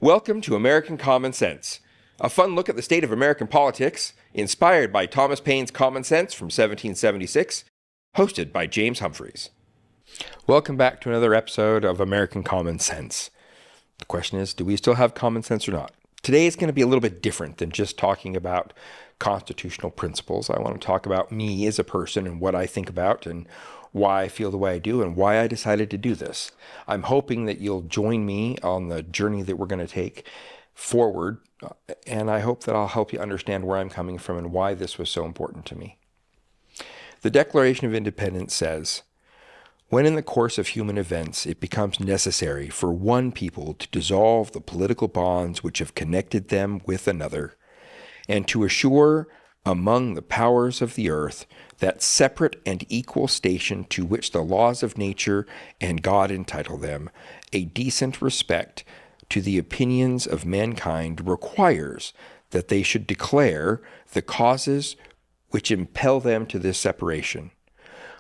Welcome to American Common Sense, a fun look at the state of American politics, inspired by Thomas Paine's Common Sense from 1776, hosted by James Humphreys. Welcome back to another episode of American Common Sense. The question is, do we still have common sense or not? Today is going to be a little bit different than just talking about constitutional principles. I want to talk about me as a person and what I think about and why I feel the way I do and why I decided to do this. I'm hoping that you'll join me on the journey that we're going to take forward, and I hope that I'll help you understand where I'm coming from and why this was so important to me. The Declaration of Independence says, "When in the course of human events it becomes necessary for one people to dissolve the political bonds which have connected them with another, and to assure among the powers of the earth that separate and equal station to which the laws of nature and God entitle them, a decent respect to the opinions of mankind requires that they should declare the causes which impel them to this separation.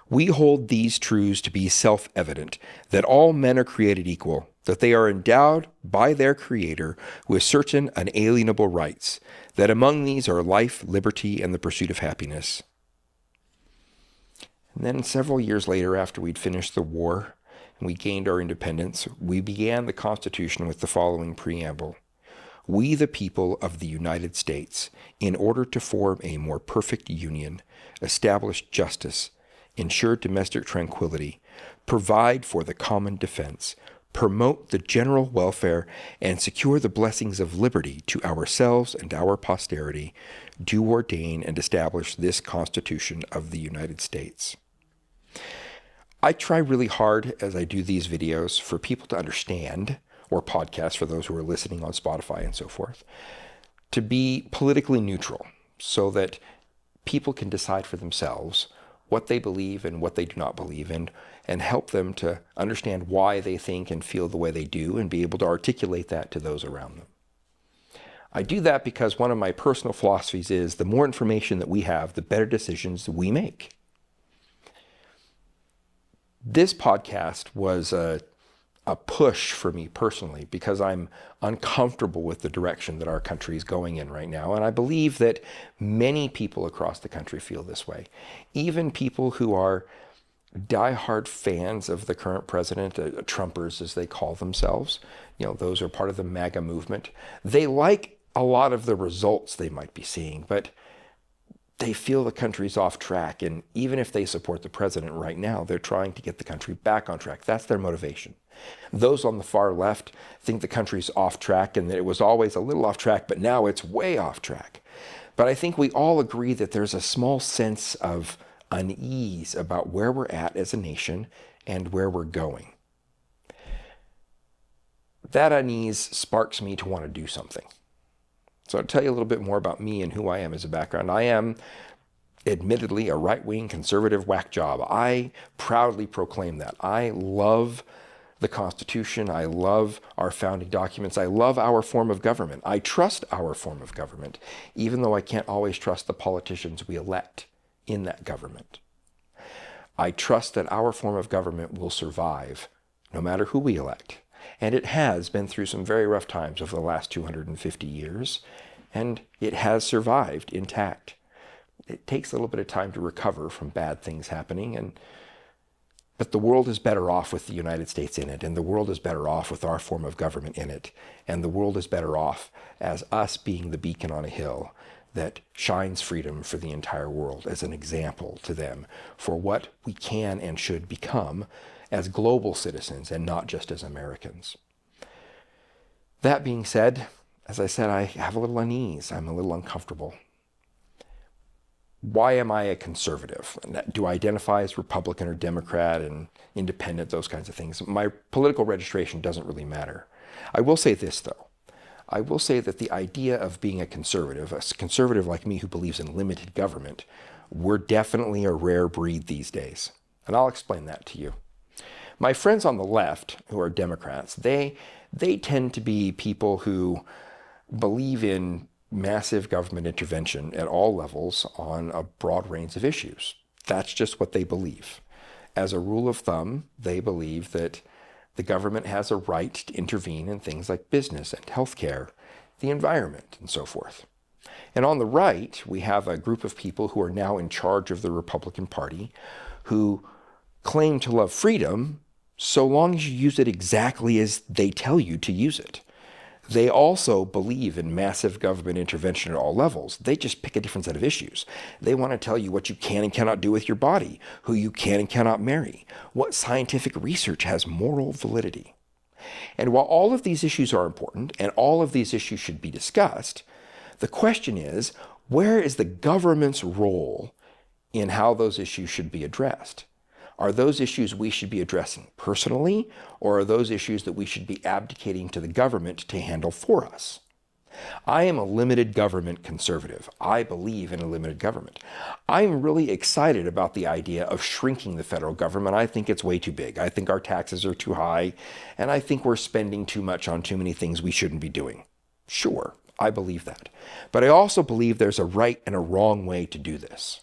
We hold these truths to be self-evident, that all men are created equal, that they are endowed by their Creator with certain unalienable rights, that among these are life, liberty, and the pursuit of happiness." And then several years later, after we'd finished the war and we gained our independence, we began the Constitution with the following preamble: "We, the people of the United States, in order to form a more perfect union, establish justice, ensure domestic tranquility, provide for the common defense, promote the general welfare, and secure the blessings of liberty to ourselves and our posterity, do ordain and establish this Constitution of the United States." I try really hard as I do these videos for people to understand, or podcasts for those who are listening on Spotify and so forth, to be politically neutral so that people can decide for themselves what they believe and what they do not believe in, and help them to understand why they think and feel the way they do and be able to articulate that to those around them. I do that because one of my personal philosophies is the more information that we have, the better decisions we make. This podcast was a push for me personally because I'm uncomfortable with the direction that our country is going in right now. And I believe that many people across the country feel this way. Even people who are diehard fans of the current president, Trumpers as they call themselves, those are part of the MAGA movement. They like a lot of the results they might be seeing, but they feel the country's off track. And even if they support the president right now, they're trying to get the country back on track. That's their motivation. Those on the far left think the country's off track and that it was always a little off track, but now it's way off track. But I think we all agree that there's a small sense of unease about where we're at as a nation and where we're going. That unease sparks me to want to do something. So I'll tell you a little bit more about me and who I am as a background. I am admittedly a right-wing conservative whack job. I proudly proclaim that. I love the Constitution. I love our founding documents. I love our form of government. I trust our form of government, even though I can't always trust the politicians we elect in that government. I trust that our form of government will survive no matter who we elect. And it has been through some very rough times over the last 250 years, and it has survived intact. It takes a little bit of time to recover from bad things happening, but the world is better off with the United States in it, and the world is better off with our form of government in it, and the world is better off as us being the beacon on a hill that shines freedom for the entire world as an example to them for what we can and should become as global citizens and not just as Americans. That being said, as I said, I have a little unease. I'm a little uncomfortable. Why am I a conservative? Do I identify as Republican or Democrat and independent, those kinds of things? My political registration doesn't really matter. I will say this, though. I will say that the idea of being a conservative like me who believes in limited government, we're definitely a rare breed these days. And I'll explain that to you. My friends on the left, who are Democrats, they tend to be people who believe in massive government intervention at all levels on a broad range of issues. That's just what they believe. As a rule of thumb, they believe that The government has a right to intervene in things like business and healthcare, the environment, and so forth. And on the right, we have a group of people who are now in charge of the Republican Party who claim to love freedom so long as you use it exactly as they tell you to use it. They also believe in massive government intervention at all levels. They just pick a different set of issues. They want to tell you what you can and cannot do with your body, who you can and cannot marry, what scientific research has moral validity. And while all of these issues are important and all of these issues should be discussed, the question is, where is the government's role in how those issues should be addressed? Are those issues we should be addressing personally, or are those issues that we should be abdicating to the government to handle for us? I am a limited government conservative. I believe in a limited government. I'm really excited about the idea of shrinking the federal government. I think it's way too big. I think our taxes are too high, and I think we're spending too much on too many things we shouldn't be doing. Sure, I believe that. But I also believe there's a right and a wrong way to do this.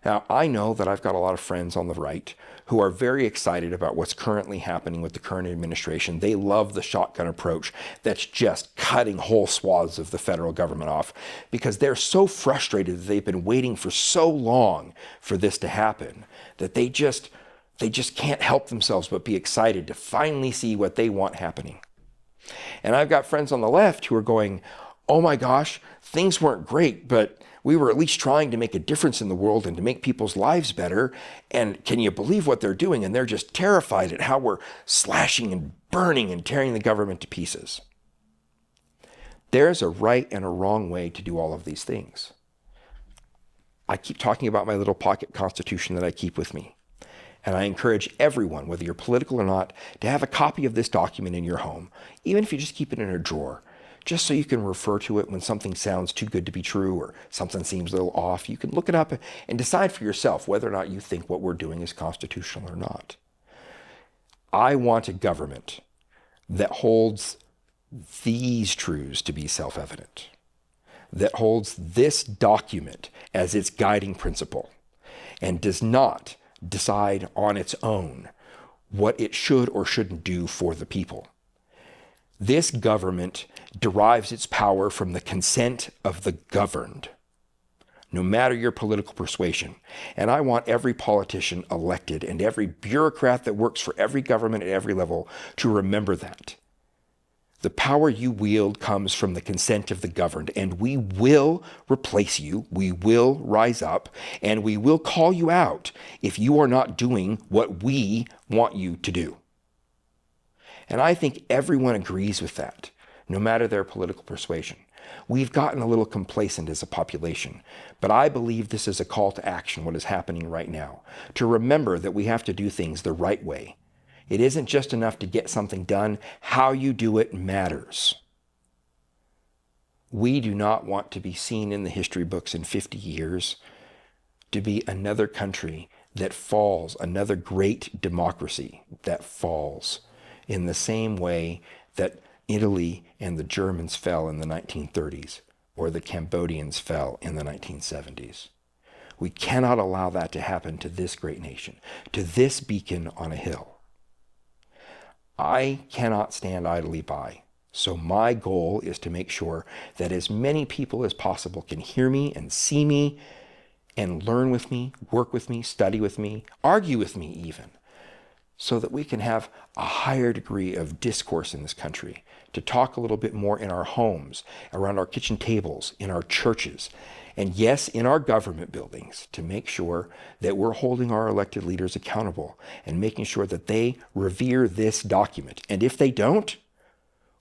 Now, I know that I've got a lot of friends on the right who are very excited about what's currently happening with the current administration. They love the shotgun approach that's just cutting whole swaths of the federal government off because they're so frustrated that they've been waiting for so long for this to happen that they just can't help themselves but be excited to finally see what they want happening. And I've got friends on the left who are going, oh my gosh, things weren't great, but we were at least trying to make a difference in the world and to make people's lives better. And can you believe what they're doing? And they're just terrified at how we're slashing and burning and tearing the government to pieces. There's a right and a wrong way to do all of these things. I keep talking about my little pocket constitution that I keep with me. And I encourage everyone, whether you're political or not, to have a copy of this document in your home, even if you just keep it in a drawer. Just so you can refer to it when something sounds too good to be true or something seems a little off. You can look it up and decide for yourself whether or not you think what we're doing is constitutional or not. I want a government that holds these truths to be self-evident, that holds this document as its guiding principle, and does not decide on its own what it should or shouldn't do for the people. This government derives its power from the consent of the governed, no matter your political persuasion. And I want every politician elected and every bureaucrat that works for every government at every level to remember that. The power you wield comes from the consent of the governed, and we will replace you, we will rise up, and we will call you out if you are not doing what we want you to do. And I think everyone agrees with that, no matter their political persuasion. We've gotten a little complacent as a population, but I believe this is a call to action, what is happening right now, to remember that we have to do things the right way. It isn't just enough to get something done. How you do it matters. We do not want to be seen in the history books in 50 years to be another country that falls, another great democracy that falls in the same way that Italy and the Germans fell in the 1930s or the Cambodians fell in the 1970s. We cannot allow that to happen to this great nation, to this beacon on a hill. I cannot stand idly by. So my goal is to make sure that as many people as possible can hear me and see me and learn with me, work with me, study with me, argue with me even, so that we can have a higher degree of discourse in this country, to talk a little bit more in our homes, around our kitchen tables, in our churches, and yes, in our government buildings, to make sure that we're holding our elected leaders accountable and making sure that they revere this document. And if they don't,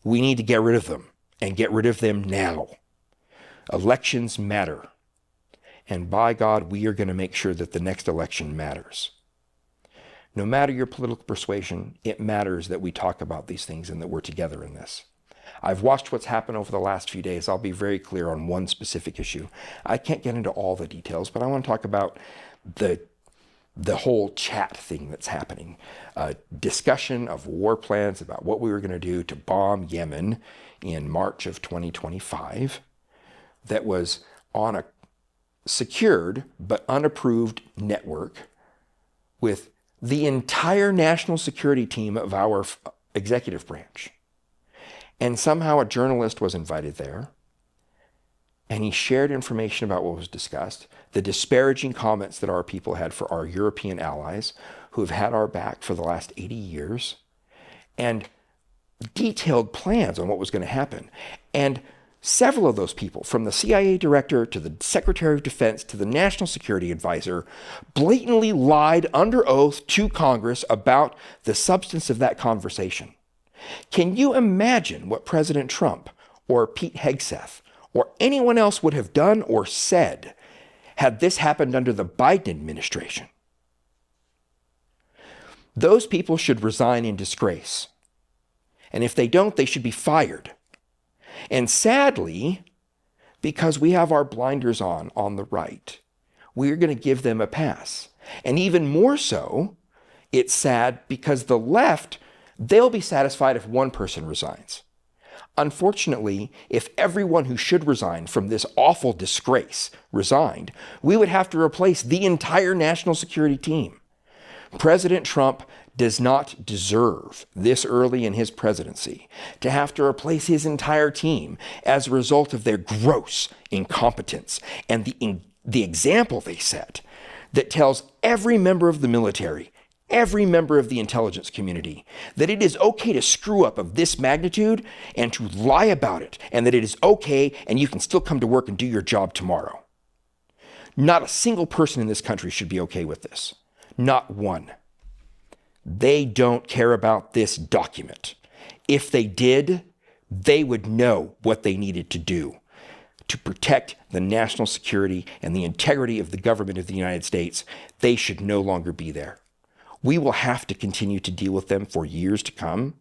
we need to get rid of them, and get rid of them now. Elections matter. And by God, we are going to make sure that the next election matters. No matter your political persuasion, it matters that we talk about these things and that we're together in this. I've watched what's happened over the last few days. I'll be very clear on one specific issue. I can't get into all the details, but I want to talk about the whole chat thing that's happening. Discussion of war plans about what we were going to do to bomb Yemen in March of 2025 that was on a secured but unapproved network with the entire national security team of our executive branch. And somehow a journalist was invited there, and he shared information about what was discussed, the disparaging comments that our people had for our European allies who have had our back for the last 80 years, and detailed plans on what was going to happen. And several of those people, from the CIA director to the Secretary of Defense to the National Security Advisor, blatantly lied under oath to Congress about the substance of that conversation. Can you imagine what President Trump or Pete Hegseth or anyone else would have done or said had this happened under the Biden administration? Those people should resign in disgrace. And if they don't, they should be fired. And sadly, because we have our blinders on the right, we're going to give them a pass. And even more so, it's sad because the left, they'll be satisfied if one person resigns. Unfortunately, if everyone who should resign from this awful disgrace resigned, we would have to replace the entire national security team. President Trump does not deserve this early in his presidency to have to replace his entire team as a result of their gross incompetence and the example they set that tells every member of the military, every member of the intelligence community, that it is okay to screw up of this magnitude and to lie about it, and that it is okay and you can still come to work and do your job tomorrow. Not a single person in this country should be okay with this. Not one. They don't care about this document. If they did, they would know what they needed to do to protect the national security and the integrity of the government of the United States. They should no longer be there. We will have to continue to deal with them for years to come.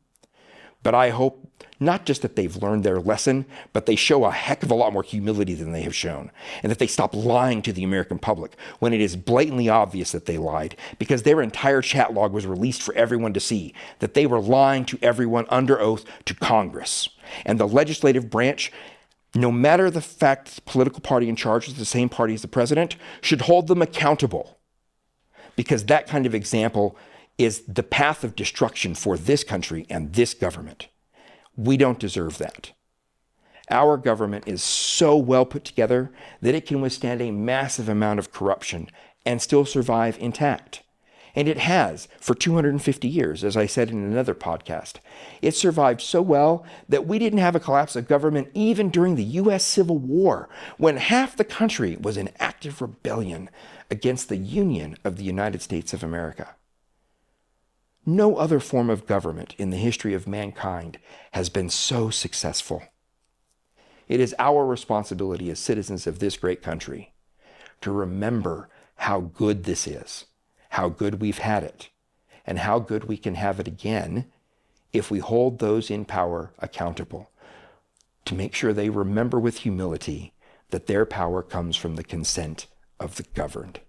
But I hope not just that they've learned their lesson, but they show a heck of a lot more humility than they have shown, and that they stop lying to the American public when it is blatantly obvious that they lied, because their entire chat log was released for everyone to see, that they were lying to everyone under oath to Congress. And the legislative branch, no matter the fact the political party in charge is the same party as the president, should hold them accountable, because that kind of example is the path of destruction for this country and this government. We don't deserve that. Our government is so well put together that it can withstand a massive amount of corruption and still survive intact. And it has for 250 years, as I said in another podcast. It survived so well that we didn't have a collapse of government even during the US Civil War, when half the country was in active rebellion against the Union of the United States of America. No other form of government in the history of mankind has been so successful. It is our responsibility as citizens of this great country to remember how good this is, how good we've had it, and how good we can have it again if we hold those in power accountable, to make sure they remember with humility that their power comes from the consent of the governed.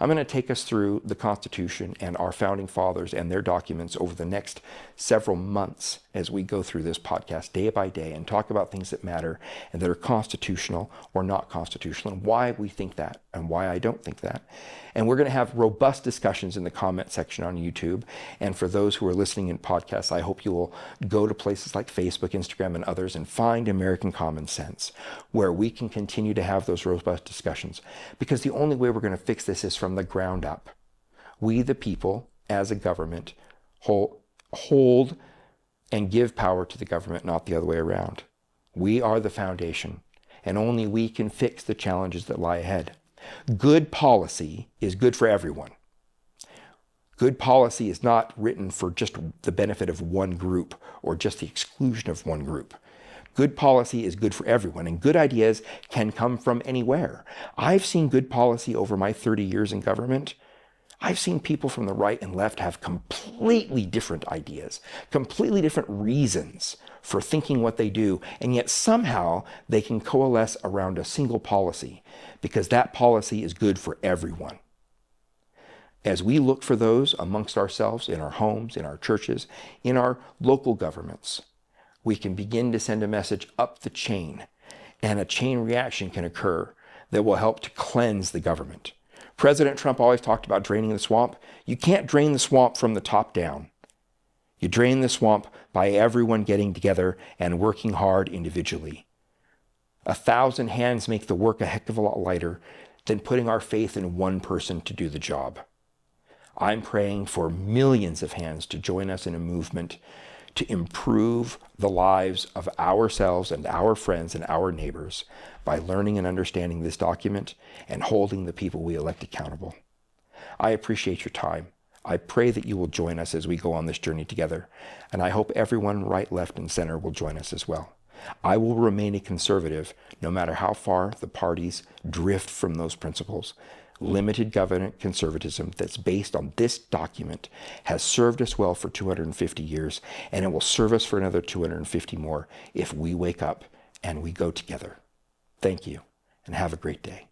I'm going to take us through the Constitution and our founding fathers and their documents over the next several months as we go through this podcast day by day and talk about things that matter and that are constitutional or not constitutional, and why we think that and why I don't think that. And we're going to have robust discussions in the comment section on YouTube. And for those who are listening in podcasts, I hope you will go to places like Facebook, Instagram, and others and find American Common Sense, where we can continue to have those robust discussions. Because the only way we're going to fix this is from the ground up. We, the people, as a government, hold and give power to the government, not the other way around. We are the foundation, and only we can fix the challenges that lie ahead. Good policy is good for everyone. Good policy is not written for just the benefit of one group or just the exclusion of one group. Good policy is good for everyone, and good ideas can come from anywhere. I've seen good policy over my 30 years in government. I've seen people from the right and left have completely different ideas, completely different reasons for thinking what they do, and yet somehow they can coalesce around a single policy, because that policy is good for everyone. As we look for those amongst ourselves, in our homes, in our churches, in our local governments, we can begin to send a message up the chain, and a chain reaction can occur that will help to cleanse the government President Trump always talked about draining the swamp. You can't drain the swamp from the top down. You drain the swamp by everyone getting together and working hard individually. 1,000 hands make the work a heck of a lot lighter than putting our faith in one person to do the job. I'm praying for millions of hands to join us in a movement to improve the lives of ourselves and our friends and our neighbors by learning and understanding this document and holding the people we elect accountable. I appreciate your time. I pray that you will join us as we go on this journey together, and I hope everyone right, left, and center will join us as well. I will remain a conservative no matter how far the parties drift from those principles. Limited government conservatism that's based on this document has served us well for 250 years, and it will serve us for another 250 more if we wake up and we go together. Thank you, and have a great day.